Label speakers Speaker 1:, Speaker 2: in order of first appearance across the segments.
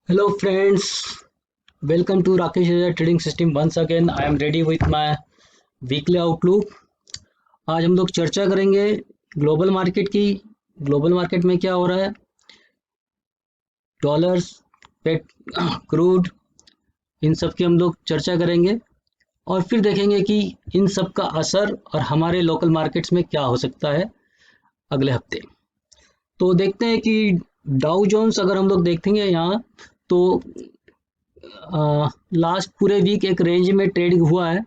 Speaker 1: Hello friends, welcome to Rakesh Aja Trading System. Once again, I am ready with my weekly outlook. आज हम लोग चर्चा करेंगे global market की। Global market में क्या हो रहा है, डॉलर्स, पेट, क्रूड, इन सब की हम लोग चर्चा करेंगे और फिर देखेंगे कि इन सब का असर और हमारे लोकल मार्केट्स में क्या हो सकता है अगले हफ्ते। तो देखते हैं कि डाउ जोन्स अगर हम लोग देखेंगे यहाँ, तो लास्ट पूरे वीक एक रेंज में ट्रेडिंग हुआ है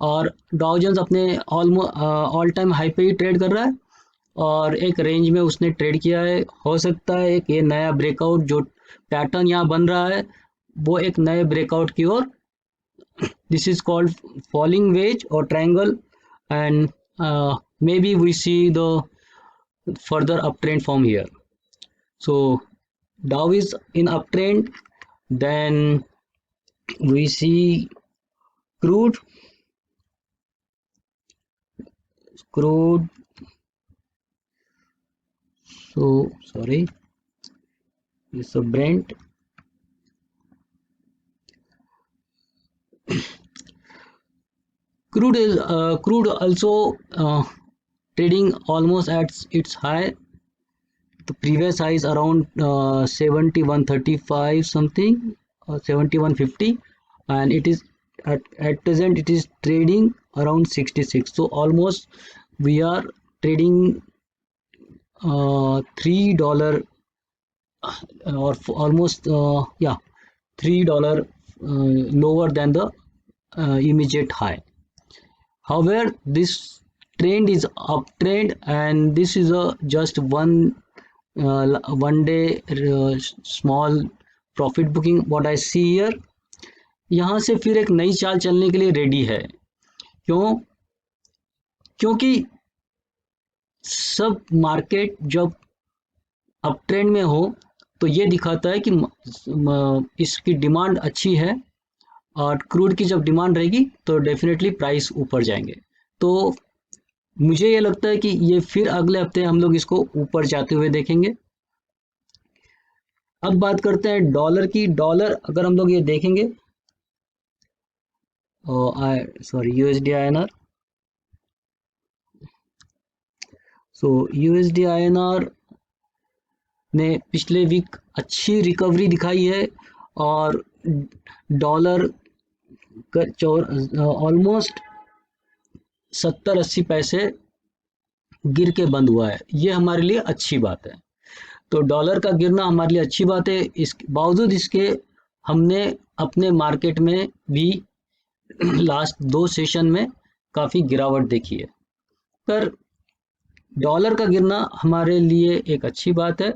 Speaker 1: और डाउ जोन्स अपने ऑल टाइम हाई पे ही ट्रेड कर रहा है और एक रेंज में उसने ट्रेड किया है। हो सकता है एक ये नया ब्रेकआउट जो पैटर्न यहाँ बन रहा है वो एक नए ब्रेकआउट की ओर, this is called falling wedge और triangle, and may be we see the further uptrend from here. So Dow is in uptrend, then we see crude, crude. So sorry, it's a Brent. Crude also trading almost at its high. The previous high is around 71.35 something, 71.50, and it is at present it is trading around 66. So almost we are trading $3 or almost yeah, $3 lower than the immediate high. However, this trend is uptrend, and this is a just one day small profit booking what I see here. यहाँ से फिर एक नई चाल चलने के लिए ready है। क्यों? क्योंकि सब मार्केट जब अप ट्रेंड में हो तो ये दिखाता है कि इसकी डिमांड अच्छी है और क्रूड की जब डिमांड रहेगी तो डेफिनेटली प्राइस ऊपर जाएंगे। तो मुझे ये लगता है कि ये फिर अगले हफ्ते हम लोग इसको ऊपर जाते हुए देखेंगे। अब बात करते हैं डॉलर की। डॉलर अगर हम लोग ये देखेंगे, सॉरी, यूएसडी आईएनआर। सो यूएसडी आईएनआर ने पिछले वीक अच्छी रिकवरी दिखाई है और डॉलर ऑलमोस्ट 70-80 पैसे गिर के बंद हुआ है। ये हमारे लिए अच्छी बात है। तो डॉलर का गिरना हमारे लिए अच्छी बात है। इस बावजूद इसके हमने अपने मार्केट में भी लास्ट 2 सेशन में काफ़ी गिरावट देखी है, पर डॉलर का गिरना हमारे लिए एक अच्छी बात है,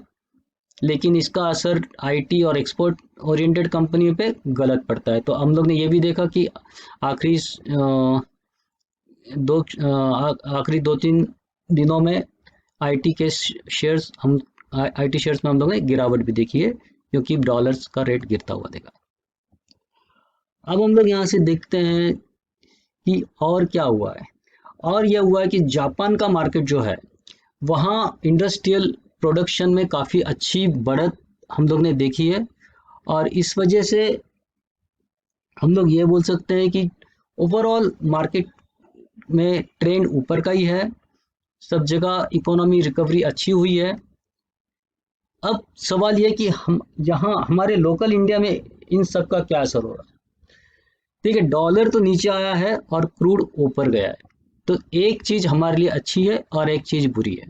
Speaker 1: लेकिन इसका असर आईटी और एक्सपोर्ट ओरिएंटेड कंपनियों पे गलत पड़ता है। तो हम लोग ने ये भी देखा कि आखिरी आखिरी 2-3 दिनों में आईटी के शेयर्स हम आईटी शेयर्स में हम लोग ने गिरावट भी देखी है क्योंकि डॉलर्स का रेट गिरता हुआ देखा। अब हम लोग यहाँ से देखते हैं कि और क्या हुआ है। और यह हुआ है कि जापान का मार्केट जो है वहाँ इंडस्ट्रियल प्रोडक्शन में काफ़ी अच्छी बढ़त हम लोग ने देखी है और इस वजह से हम लोग ये बोल सकते हैं कि ओवरऑल मार्केट में ट्रेंड ऊपर का ही है। सब जगह इकोनॉमी रिकवरी अच्छी हुई है। अब सवाल ये कि हम यहाँ हमारे लोकल इंडिया में इन सब का क्या असर हो रहा है। ठीक है, डॉलर तो नीचे आया है और क्रूड ऊपर गया है, तो एक चीज़ हमारे लिए अच्छी है और एक चीज़ बुरी है।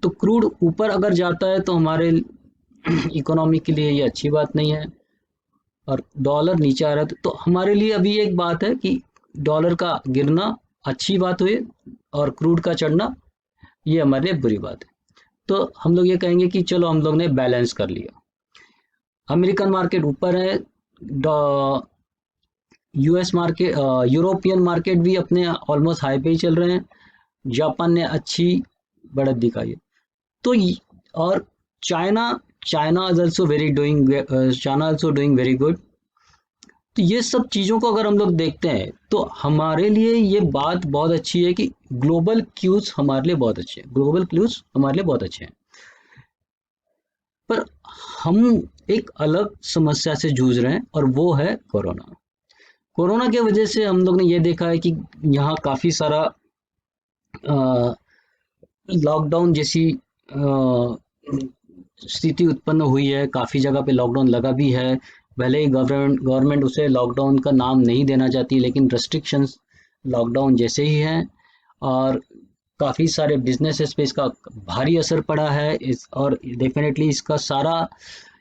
Speaker 1: तो क्रूड ऊपर अगर जाता है तो हमारे इकोनॉमी के लिए ये अच्छी बात नहीं है और डॉलर नीचे आ रहा है तो हमारे लिए अभी एक बात है कि डॉलर का गिरना अच्छी बात हुई और क्रूड का चढ़ना ये हमारे लिए बुरी बात है। तो हम लोग ये कहेंगे कि चलो हम लोग ने बैलेंस कर लिया। अमेरिकन मार्केट ऊपर है, यूएस मार्केट, यूरोपियन मार्केट भी अपने ऑलमोस्ट हाई पे ही चल रहे हैं। जापान ने अच्छी बढ़त दिखाई है। तो और China China is also very doing China also doing very good. तो ये सब चीज़ों को अगर हम लोग देखते हैं तो हमारे लिए ये बात बहुत अच्छी है कि ग्लोबल क्यूज हमारे लिए बहुत अच्छे हैं, ग्लोबल क्यूज हमारे लिए बहुत अच्छे हैं। पर हम एक अलग समस्या से जूझ रहे हैं और वो है कोरोना। कोरोना के वजह से हम लोग ने ये देखा है कि यहाँ काफ़ी सारा लॉकडाउन जैसी स्थिति उत्पन्न हुई है। काफ़ी जगह पे लॉकडाउन लगा भी है। भले ही गवर्नमेंट उसे लॉकडाउन का नाम नहीं देना चाहती, लेकिन रेस्ट्रिक्शंस लॉकडाउन जैसे ही हैं। और काफ़ी सारे बिजनेसेस पे इसका भारी असर पड़ा है इस, और डेफिनेटली इसका सारा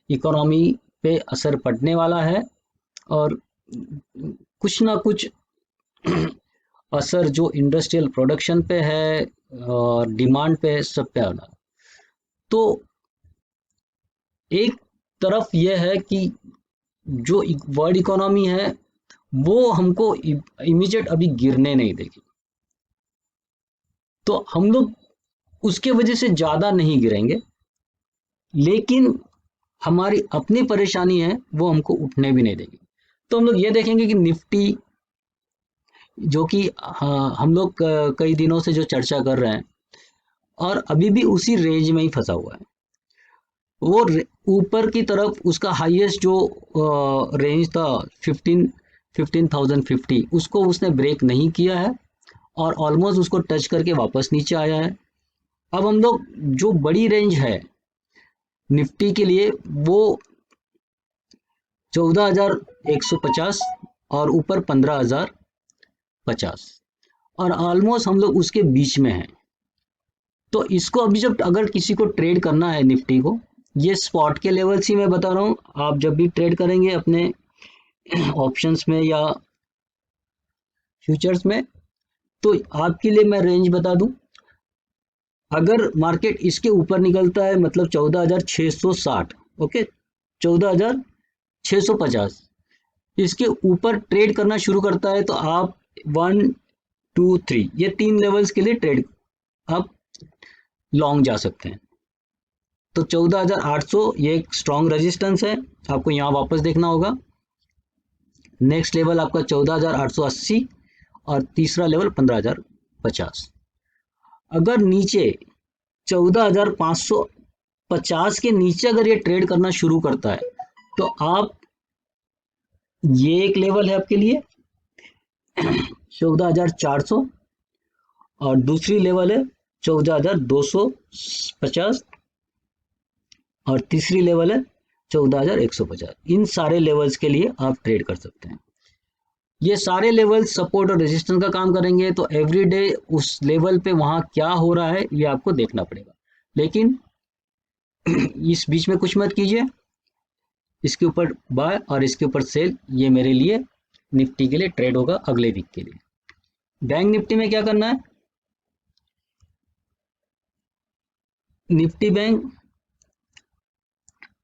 Speaker 1: इकोनॉमी पे असर पड़ने वाला है। और कुछ ना कुछ असर जो इंडस्ट्रियल प्रोडक्शन पे है और डिमांड पे, सब पे आना। तो एक तरफ यह है कि जो वर्ल्ड इकोनॉमी है वो हमको इमीडिएट अभी गिरने नहीं देगी, तो हम लोग उसके वजह से ज़्यादा नहीं गिरेंगे। लेकिन हमारी अपनी परेशानी है वो हमको उठने भी नहीं देगी। तो हम लोग ये देखेंगे कि निफ्टी, जो कि हाँ, हम लोग कई दिनों से जो चर्चा कर रहे हैं और अभी भी उसी रेंज में ही फंसा हुआ है। वो ऊपर की तरफ उसका हाईएस्ट जो रेंज था 15,050, उसको उसने ब्रेक नहीं किया है और ऑलमोस्ट उसको टच करके वापस नीचे आया है। अब हम लोग जो बड़ी रेंज है निफ्टी के लिए वो 14,150 और ऊपर 15,050, और ऑलमोस्ट हम लोग उसके बीच में हैं। तो इसको अभी जब अगर किसी को ट्रेड करना है निफ्टी को, ये स्पॉट के लेवल्स ही मैं बता रहा हूँ। आप जब भी ट्रेड करेंगे अपने ऑप्शंस में या फ्यूचर्स में, तो आपके लिए मैं रेंज बता दूं। अगर मार्केट इसके ऊपर निकलता है, मतलब 14,660, ओके, 14,650 इसके ऊपर ट्रेड करना शुरू करता है, तो आप 1, 2, 3 ये 3 लेवल्स के लिए ट्रेड आप लॉन्ग जा सकते हैं। तो 14,800 ये एक स्ट्रॉन्ग रेजिस्टेंस है, आपको यहाँ वापस देखना होगा। नेक्स्ट लेवल आपका 14,880 और तीसरा लेवल 15,050। अगर नीचे 14,550 के नीचे अगर ये ट्रेड करना शुरू करता है, तो आप, ये एक लेवल है आपके लिए 14,400, और दूसरी लेवल है 14,250, और तीसरी लेवल है 14,150। इन सारे लेवल्स के लिए आप ट्रेड कर सकते हैं। ये सारे लेवल सपोर्ट और रेजिस्टेंस का काम करेंगे, तो एवरीडे उस लेवल पे वहां क्या हो रहा है ये आपको देखना पड़ेगा। लेकिन इस बीच में कुछ मत कीजिए। इसके ऊपर बाय और इसके ऊपर सेल, ये मेरे लिए निफ्टी के लिए ट्रेड होगा अगले वीक के लिए। बैंक निफ्टी में क्या करना है, निफ्टी बैंक,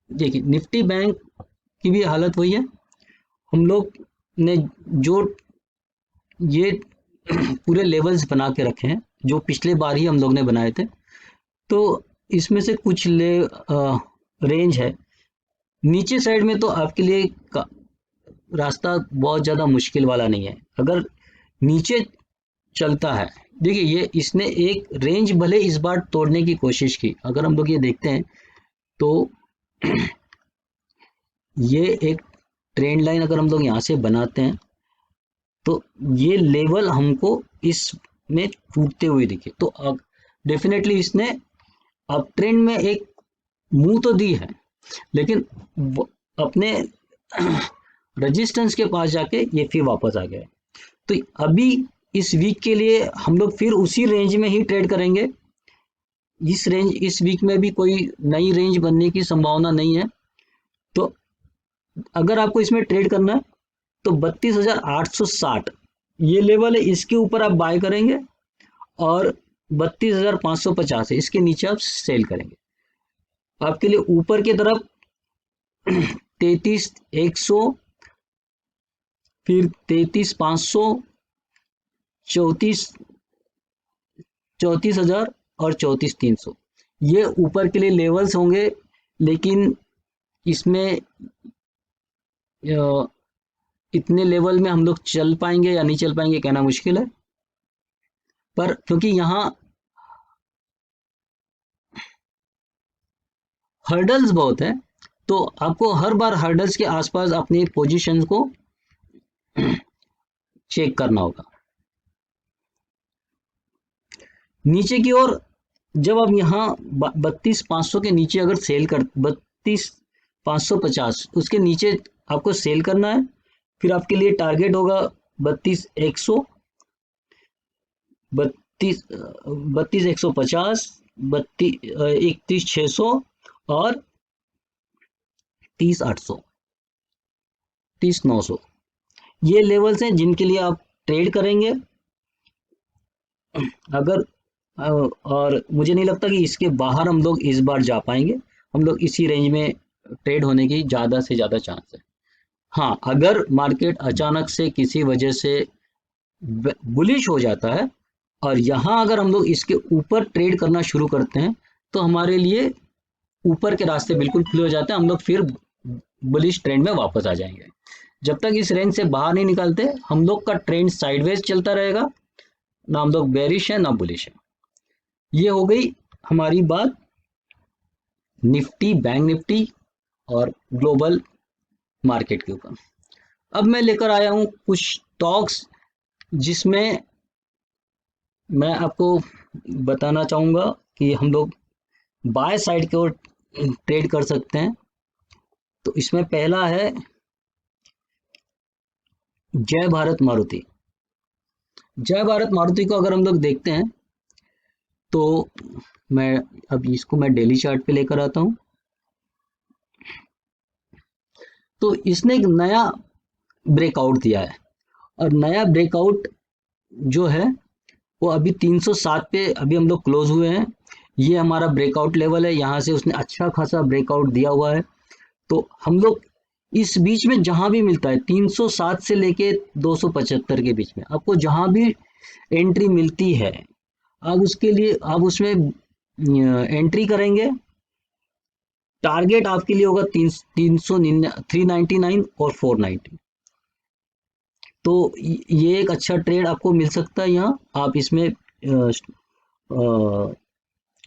Speaker 1: देखिए निफ्टी बैंक की भी हालत वही है। हम लोग ने जो ये पूरे लेवल्स बना के रखे हैं, जो पिछले बार ही हम लोग ने बनाए थे, तो इसमें से कुछ रेंज है नीचे साइड में, तो आपके लिए रास्ता बहुत ज़्यादा मुश्किल वाला नहीं है। अगर नीचे चलता है, देखिए ये इसने एक रेंज भले इस बार तोड़ने की कोशिश की। अगर हम लोग ये देखते हैं तो ये एक ट्रेंड लाइन अगर हम लोग यहाँ से बनाते हैं, तो ये लेवल हमको इसमें टूटते हुए दिखे, तो अब डेफिनेटली इसने अब ट्रेंड में एक मुंह तो दी है, लेकिन अपने रेजिस्टेंस के पास जाके ये फिर वापस आ गया। तो अभी इस वीक के लिए हम लोग फिर उसी रेंज में ही ट्रेड करेंगे। इस वीक में भी कोई नई रेंज बनने की संभावना नहीं है। तो अगर आपको इसमें ट्रेड करना है तो 32,860 ये लेवल है, इसके ऊपर आप बाय करेंगे, और 32,550 है, इसके नीचे आप सेल करेंगे। आपके लिए ऊपर की तरफ 33,100, फिर 33,500, 34,000 और 34,300 ये ऊपर के लिए लेवल्स होंगे। लेकिन इसमें इतने लेवल में हम लोग चल पाएंगे या नहीं चल पाएंगे कहना मुश्किल है। पर क्योंकि यहाँ हर्डल्स बहुत है, तो आपको हर बार हर्डल्स के आसपास अपनी पोजीशंस को चेक करना होगा। नीचे की ओर जब आप यहाँ 32,500 के नीचे अगर सेल कर 32,550 उसके नीचे आपको सेल करना है। फिर आपके लिए टारगेट होगा 32,100, 32,150, 31,600 और 30,800, 30,900 ये लेवल्स हैं जिनके लिए आप ट्रेड करेंगे। अगर और मुझे नहीं लगता कि इसके बाहर हम लोग इस बार जा पाएंगे। हम लोग इसी रेंज में ट्रेड होने की ज़्यादा से ज़्यादा चांस है। हाँ, अगर मार्केट अचानक से किसी वजह से बुलिश हो जाता है और यहाँ अगर हम लोग इसके ऊपर ट्रेड करना शुरू करते हैं तो हमारे लिए ऊपर के रास्ते बिल्कुल खुले हो जाते हैं। हम लोग फिर बुलिश ट्रेंड में वापस आ जाएंगे। जब तक इस रेंज से बाहर नहीं निकलते हम लोग का ट्रेंड साइडवेज चलता रहेगा, ना हम लोग बेरिश है ना बुलिश है। ये हो गई हमारी बात निफ्टी, बैंक निफ्टी और ग्लोबल मार्केट के ऊपर। अब मैं लेकर आया हूं कुछ स्टॉक्स जिसमें मैं आपको बताना चाहूंगा कि हम लोग बाय साइड की ओर ट्रेड कर सकते हैं। तो इसमें पहला है जय भारत मारुति। जय भारत मारुति को अगर हम लोग देखते हैं तो मैं अब इसको मैं डेली चार्ट पे लेकर आता हूं। तो इसने एक नया ब्रेकआउट दिया है और नया ब्रेकआउट जो है वो अभी 307 पे अभी हम लोग क्लोज हुए हैं। ये हमारा ब्रेकआउट लेवल है, यहाँ से उसने अच्छा खासा ब्रेकआउट दिया हुआ है। तो हम लोग इस बीच में जहां भी मिलता है 307 से लेके 275 के बीच में आपको जहां भी एंट्री मिलती है आप उसके लिए आप उसमें एंट्री करेंगे। टारगेट आपके लिए होगा 399 और 490। तो ये एक अच्छा ट्रेड आपको मिल सकता है। यहाँ आप इसमें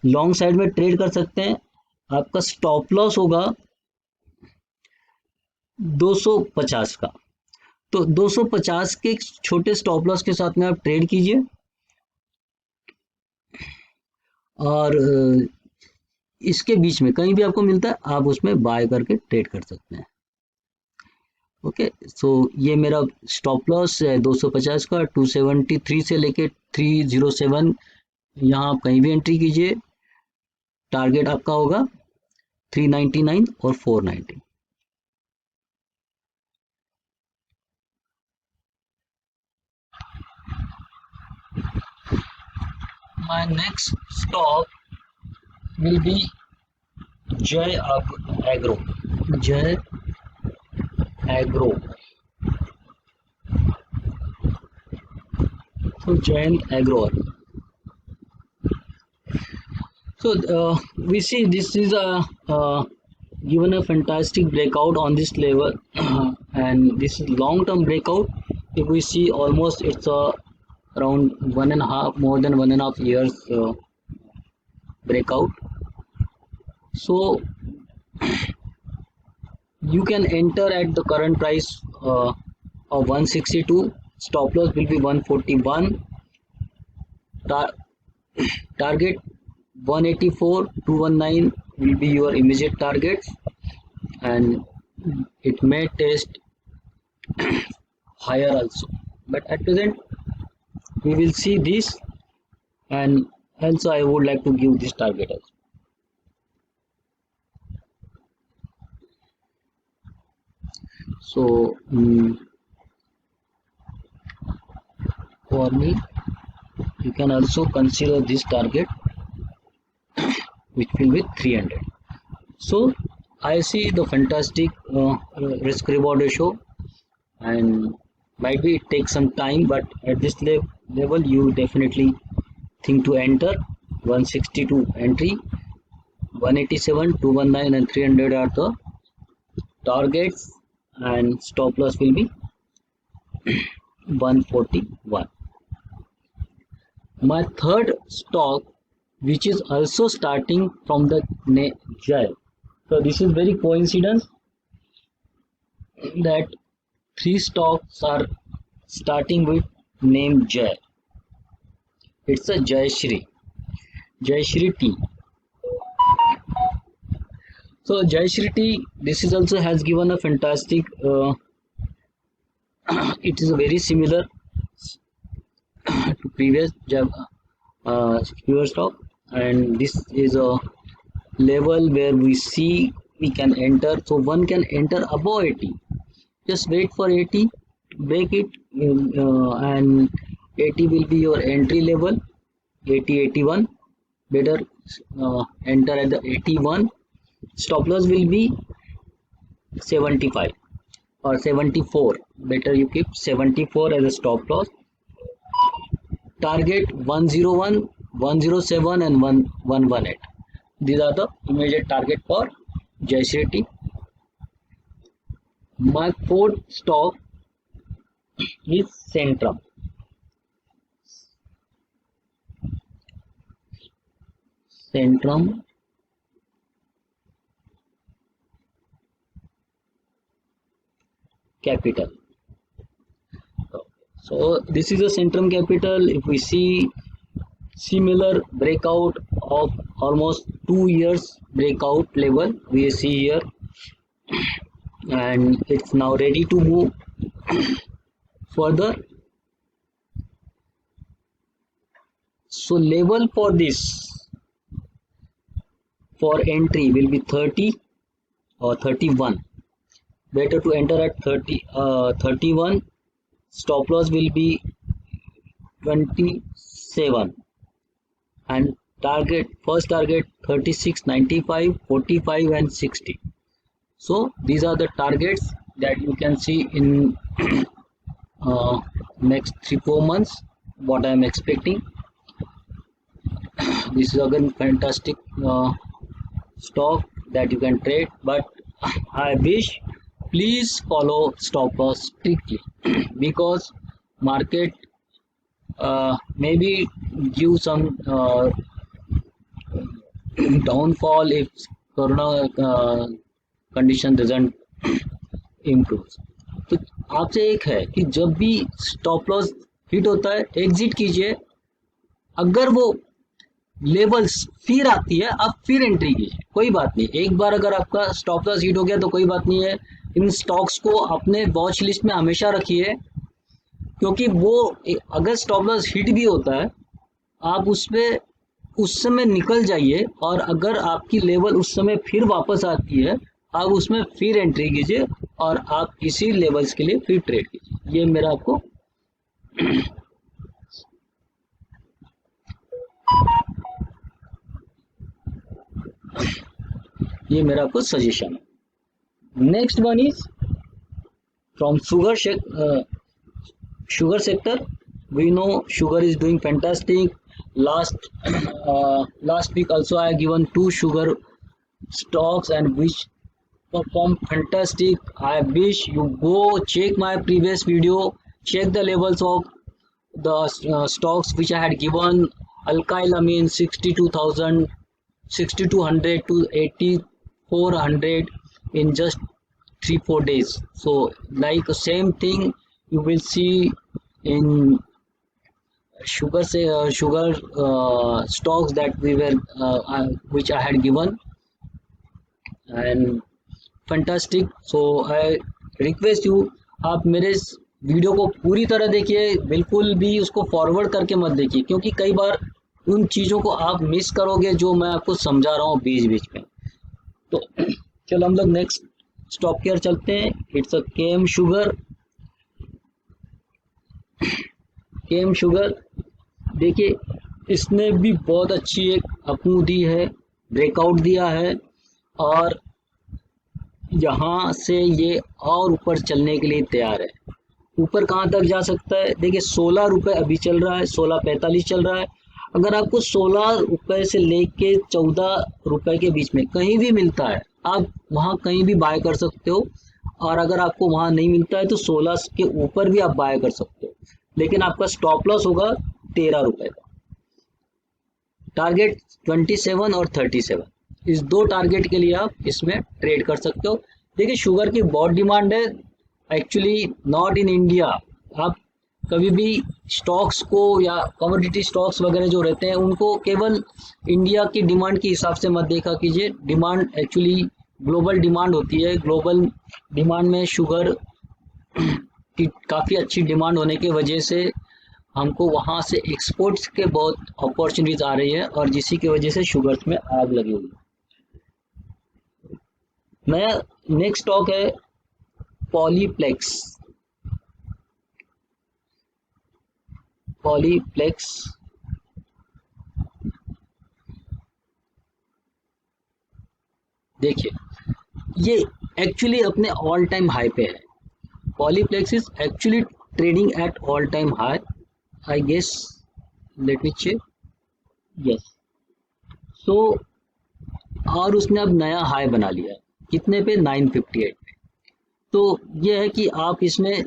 Speaker 1: लॉन्ग साइड में ट्रेड कर सकते हैं। आपका स्टॉप लॉस होगा 250 का। तो 250 के छोटे स्टॉप लॉस के साथ में आप ट्रेड कीजिए और इसके बीच में कहीं भी आपको मिलता है आप उसमें बाय करके ट्रेड कर सकते हैं। ओके, सो ये मेरा स्टॉप लॉस है 250 का, 273 से लेके 307। यहाँ आप कहीं भी एंट्री कीजिए। टारगेट आपका होगा 399 और 490। My next stop will be Jay Agro. Jay Agro. So Jay Agro. So we see this is given a fantastic breakout on this level and this is long-term breakout. If we see almost it's around 1.5, more than 1.5 years breakout. So you can enter at the current price of 162. Stop loss will be 141. Target 184, 219 will be your immediate targets, and it may test higher also. But at present, we will see this, and also I would like to give this target also. So for me, you can also consider this target, which will be 300. So I see the fantastic risk reward ratio, and might be it takes some time, but at this level you definitely think to enter. 162 entry, 187, 219 and 300 are the targets, and stop loss will be 141. My third stock, which is also starting from the Jai, So this is very coincidence that three stocks are starting with name Jay. It's a Jai Shri Tea. So Jai Shri Tea, this is also has given a fantastic. It is very similar to previous stock, and this is a level where we see we can enter. So one can enter above 80. Just wait for 80, break it, and 80 will be your entry level. 80, 81. Better enter at the 81. Stop loss will be 75 or 74. Better you keep 74 as a stop loss. Target 101, 107 and 118. These are the immediate target for Jai Shri Tea. My fourth stock is Centrum. Centrum Capital. So this is a Centrum Capital. If we see similar breakout of almost 2 years breakout level, we see here, and it's now ready to move further. So level for this for entry will be 30 or 31. Better to enter at 31. Stop loss will be 27 and first target 36, 95, 45 and 60. So these are the targets that you can see in next 3-4 months, what I am expecting. This is again fantastic stock that you can trade, but I wish please follow stop loss strictly because market maybe give some downfall if corona condition doesn't improve. तो आपसे एक है कि जब भी stop loss hit होता है exit कीजिए, अगर वो लेवल्स फिर आती है आप फिर एंट्री कीजिए, कोई बात नहीं। एक बार अगर आपका स्टॉप लॉस हिट हो गया तो कोई बात नहीं है, इन स्टॉक्स को अपने वॉच लिस्ट में हमेशा रखिए, क्योंकि वो अगर स्टॉप लॉस हिट भी होता है आप उसमें उस समय निकल जाइए, और अगर आपकी लेवल उस समय फिर वापस आती है आप उसमें फिर एंट्री कीजिए और आप इसी लेवल्स के लिए फिर ट्रेड कीजिए। ये मेरा आपको ये मेरा आपको सजेशन है। Next one is from sugar sector. We know sugar is doing fantastic. Last week also I have given 2 sugar stocks and which perform fantastic. I wish you go check my previous video, check the levels of the stocks which I had given. Alkyl amine 62,000, 6200 to 8400 in just 3-4 days. So like same thing you will see in sugar stocks that we were which I had given, and fantastic. So I request you, आप मेरे इस video को पूरी तरह देखिए, बिल्कुल भी उसको फॉरवर्ड करके मत देखिए, क्योंकि कई बार उन चीज़ों को आप मिस करोगे जो मैं आपको समझा रहा हूँ बीच बीच में। तो चलो हम लोग नेक्स्ट स्टॉक केयर चलते हैं। It's a KM sugar. KM sugar देखिए इसने भी बहुत अच्छी एक अपू दी है, ब्रेकआउट दिया है, और यहाँ से ये और ऊपर चलने के लिए तैयार है। ऊपर कहाँ तक जा सकता है? देखिए 16 रुपये अभी चल रहा है, 16.45 चल रहा है। अगर आपको 16 रुपये से लेके 14 रुपये के बीच में कहीं भी मिलता है आप वहाँ कहीं भी बाय कर सकते हो, और अगर आपको वहाँ नहीं मिलता है तो 16 के ऊपर भी आप बाय कर सकते हो, लेकिन आपका स्टॉप लॉस होगा 13 रुपये का। टारगेट 27 और 37। इस दो टारगेट के लिए आप इसमें ट्रेड कर सकते हो। देखिए शुगर की बहुत डिमांड है, एक्चुअली नॉट इन इंडिया। आप कभी भी स्टॉक्स को या कमोडिटी स्टॉक्स वगैरह जो रहते हैं उनको केवल इंडिया की डिमांड के हिसाब से मत देखा कीजिए। डिमांड एक्चुअली ग्लोबल डिमांड होती है। ग्लोबल डिमांड में शुगर की काफ़ी अच्छी डिमांड होने की वजह से हमको वहाँ से एक्सपोर्ट्स के बहुत अपॉर्चुनिटीज आ रही है, और जिसी की वजह से शुगर्स में आग लगी हुई है। नया नेक्स्ट स्टॉक है पॉलीप्लेक्स। पॉलीप्लेक्स देखिए, ये एक्चुअली अपने ऑल टाइम हाई पे है। Polyplex is actually trading at all time high, I guess, let me check, yes. So और उसने अब नया हाई बना लिया है, कितने पे, 958 पे। तो ये है कि आप इसमें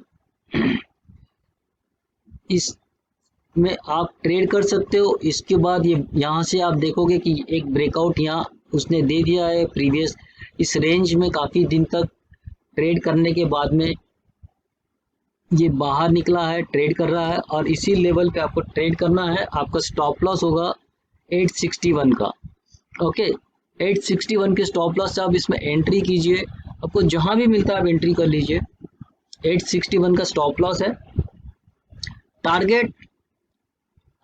Speaker 1: आप ट्रेड कर सकते हो। इसके बाद ये यहाँ से आप देखोगे कि एक ब्रेकआउट यहाँ उसने दे दिया है प्रीवियस इस रेंज में। काफ़ी दिन तक ट्रेड करने के बाद में ये बाहर निकला है, ट्रेड कर रहा है, और इसी लेवल पे आपको ट्रेड करना है। आपका स्टॉप लॉस होगा 861 का। ओके, 861 के स्टॉप लॉस से आप इसमें एंट्री कीजिए। आपको जहां भी मिलता है आप एंट्री कर लीजिए। 861 का स्टॉप लॉस है। टारगेट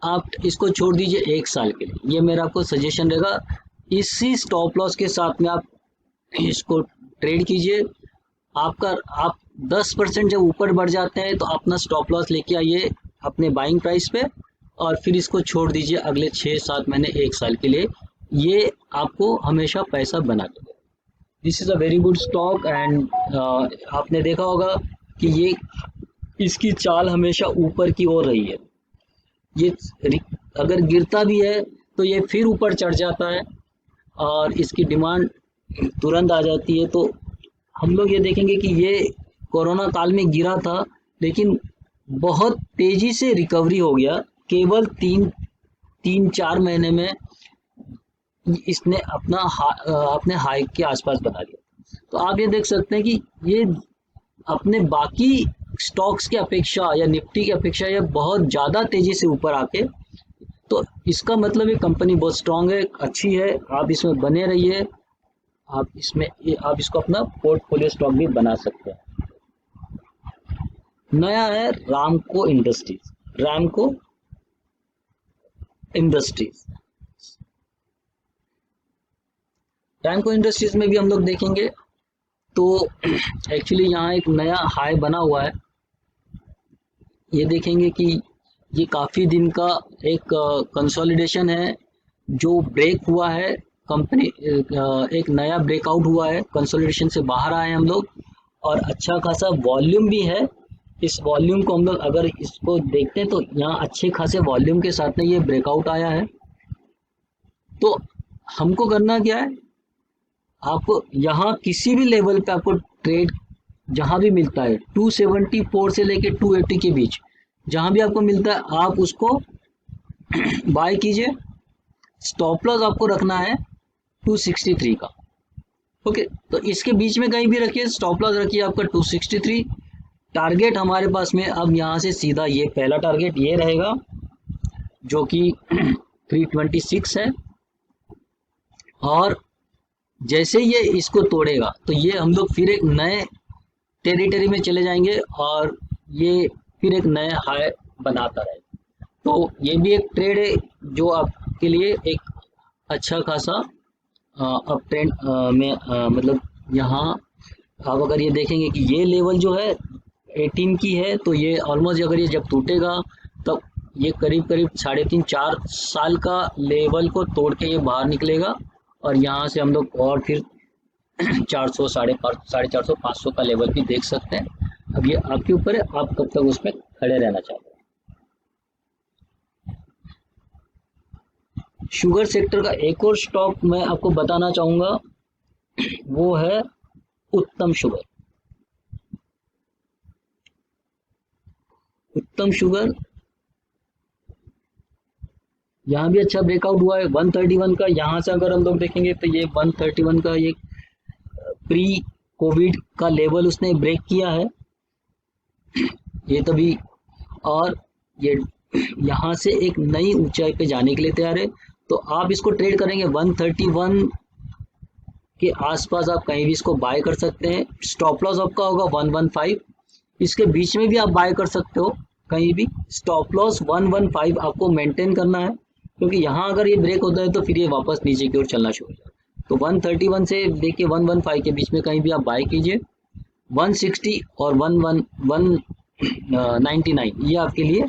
Speaker 1: आप इसको छोड़ दीजिए 1 साल के लिए, ये मेरा आपको सजेशन रहेगा। इसी स्टॉप लॉस के साथ में आप इसको ट्रेड कीजिए। आपका आप 10% जब ऊपर बढ़ जाते हैं तो अपना स्टॉप लॉस लेके आइए अपने बाइंग प्राइस पे, और फिर इसको छोड़ दीजिए अगले 6-7 महीने 1 साल के लिए। ये आपको हमेशा पैसा बना देगा। This is a very good stock. And आपने देखा होगा कि ये इसकी चाल हमेशा ऊपर की ओर रही है। ये अगर गिरता भी है तो ये फिर ऊपर चढ़ जाता है और इसकी डिमांड तुरंत आ जाती है। तो हम लोग ये देखेंगे कि ये कोरोना काल में गिरा था, लेकिन बहुत तेजी से रिकवरी हो गया। केवल 3-4 महीने में इसने अपने हाई के आसपास बना लिया। तो आप ये देख सकते हैं कि ये अपने बाकी स्टॉक्स की अपेक्षा या निफ्टी की अपेक्षा ये बहुत ज़्यादा तेजी से ऊपर आके, तो इसका मतलब ये कंपनी बहुत स्ट्रांग है, अच्छी है। आप इसमें बने रहिए। आप इसको अपना पोर्टफोलियो स्टॉक भी बना सकते हैं। नया है रामको इंडस्ट्रीज। रामको इंडस्ट्रीज रैमको इंडस्ट्रीज में भी हम लोग देखेंगे तो एक्चुअली यहाँ एक नया हाई बना हुआ है। ये देखेंगे कि ये काफ़ी दिन का एक कंसोलिडेशन है जो ब्रेक हुआ है। कंपनी एक नया ब्रेकआउट हुआ है, कंसोलिडेशन से बाहर आए हम लोग, और अच्छा खासा वॉल्यूम भी है। इस वॉल्यूम को हम लोग अगर इसको देखते हैं तो यहाँ अच्छे खासे वॉल्यूम के साथ में ये ब्रेकआउट आया है। तो हमको करना क्या है, आपको यहाँ किसी भी लेवल पे आपको ट्रेड जहां भी मिलता है 274 से लेके 280 के बीच, जहां भी आपको मिलता है आप उसको बाय कीजिए। स्टॉप लॉस आपको रखना है 263 का। ओके, तो इसके बीच में कहीं भी रखिए, स्टॉप लॉस रखिए आपका 263। टारगेट हमारे पास में अब यहाँ से सीधा ये पहला टारगेट ये रहेगा जो कि 326 है, और जैसे ये इसको तोड़ेगा तो ये हम लोग फिर एक नए टेरिटरी में चले जाएंगे और ये फिर एक नया हाई बनाता रहेगा। तो ये भी एक ट्रेड है जो आपके लिए एक अच्छा खासा अप ट्रेंड में मतलब यहाँ आप अगर ये देखेंगे कि ये लेवल जो है 18 की है, तो ये ऑलमोस्ट अगर ये जब टूटेगा तब ये करीब करीब 3.5-4 साल का लेवल को तोड़ के ये बाहर निकलेगा, और यहाँ से हम लोग और फिर 400, 450, 500 का लेवल भी देख सकते हैं। अब ये आपके ऊपर है, आप कब तक उसमें खड़े रहना चाहते हैं। शुगर सेक्टर का एक और स्टॉक मैं आपको बताना चाहूंगा, वो है उत्तम शुगर। उत्तम शुगर यहाँ भी अच्छा ब्रेकआउट हुआ है 131 का। यहाँ से अगर हम लोग देखेंगे तो ये 131 का ये प्री कोविड का लेवल उसने ब्रेक किया है ये तभी। और ये यहाँ से एक नई ऊंचाई पे जाने के लिए तैयार है। तो आप इसको ट्रेड करेंगे 131 के आसपास, आप कहीं भी इसको बाय कर सकते हैं। स्टॉप लॉस आपका होगा 115, इसके बीच में भी आप बाय कर सकते हो कहीं भी। स्टॉप लॉस 115 आपको मेंटेन करना है, क्योंकि यहाँ अगर ये ब्रेक होता है तो फिर ये वापस नीचे की ओर चलना शुरू हो जाता है। तो 131 से लेके 115 के बीच में कहीं भी आप बाय कीजिए। 160 और 199 ये आपके लिए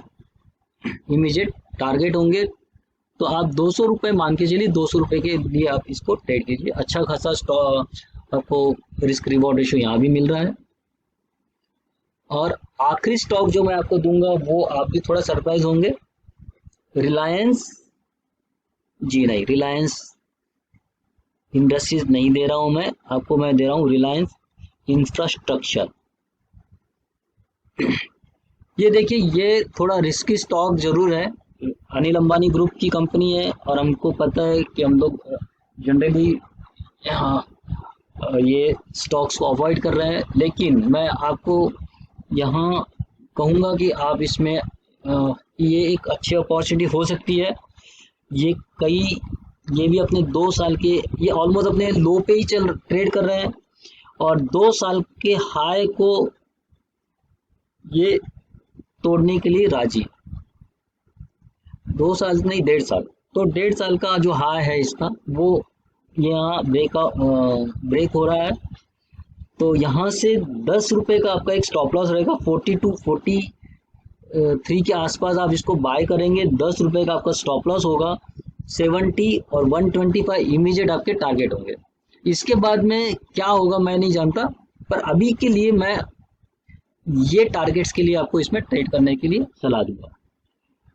Speaker 1: इमीडिएट टारगेट होंगे। तो आप 200 रुपये मान के चलिए, 200 रुपये के लिए आप इसको ट्रेड कीजिए। अच्छा खासा स्टॉक आपको रिस्क रिवॉर्ड रेशियो यहाँ भी मिल रहा है। और आखिरी स्टॉक जो मैं आपको दूंगा वो आप भी थोड़ा सरप्राइज होंगे। रिलायंस जी नहीं, रिलायंस इंडस्ट्रीज नहीं दे रहा हूं मैं आपको, मैं दे रहा हूं रिलायंस इंफ्रास्ट्रक्चर। ये देखिए, ये थोड़ा रिस्की स्टॉक जरूर है। अनिल अंबानी ग्रुप की कंपनी है और हमको पता है कि हम लोग जनरली यहाँ ये स्टॉक्स को अवॉइड कर रहे हैं, लेकिन मैं आपको यहाँ कहूँगा कि आप इसमें ये एक अच्छी अपॉर्चुनिटी हो सकती है। ये कई ये भी अपने 2 साल के, ये ऑलमोस्ट अपने लो पे ही चल ट्रेड कर रहे हैं और 2 साल के हाई को ये तोड़ने के लिए राजी। 2 साल नहीं, 1.5 साल। तो 1.5 साल का जो हाई है इसका वो यहाँ ब्रेक हो रहा है। तो यहाँ से 10 रुपये का आपका एक स्टॉप लॉस रहेगा। 42 43 के आसपास आप इसको बाय करेंगे। 10 रुपये का आपका स्टॉप लॉस होगा। 70 और 125 इमीडिएट आपके टारगेट होंगे। इसके बाद में क्या होगा मैं नहीं जानता, पर अभी के लिए मैं ये टारगेट्स के लिए आपको इसमें ट्रेड करने के लिए सलाह दूंगा।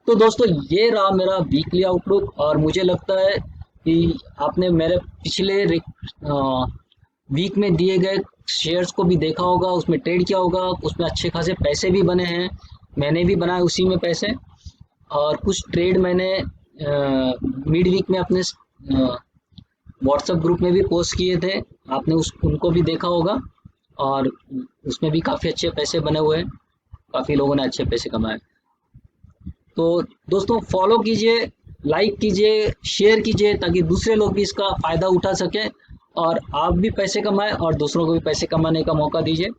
Speaker 1: तो दोस्तों, ये रहा मेरा वीकली आउटलुक। और मुझे लगता है कि आपने मेरे पिछले वीक में दिए गए शेयर्स को भी देखा होगा, उसमें ट्रेड किया होगा, उसमें अच्छे खासे पैसे भी बने हैं। मैंने भी बनाए उसी में पैसे। और कुछ ट्रेड मैंने मिड वीक में अपने व्हाट्सएप ग्रुप में भी पोस्ट किए थे, आपने उनको भी देखा होगा। और उसमें भी काफ़ी अच्छे पैसे बने हुए हैं, काफ़ी लोगों ने अच्छे पैसे कमाए। तो दोस्तों, फॉलो कीजिए, लाइक कीजिए, शेयर कीजिए, ताकि दूसरे लोग भी इसका फ़ायदा उठा सकें और आप भी पैसे कमाएं और दूसरों को भी पैसे कमाने का मौका दीजिए।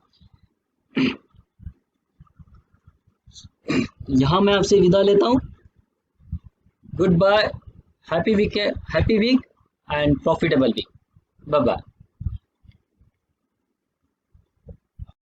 Speaker 1: यहाँ मैं आपसे विदा लेता हूँ। Goodbye, happy weekend profitable week. Bye bye.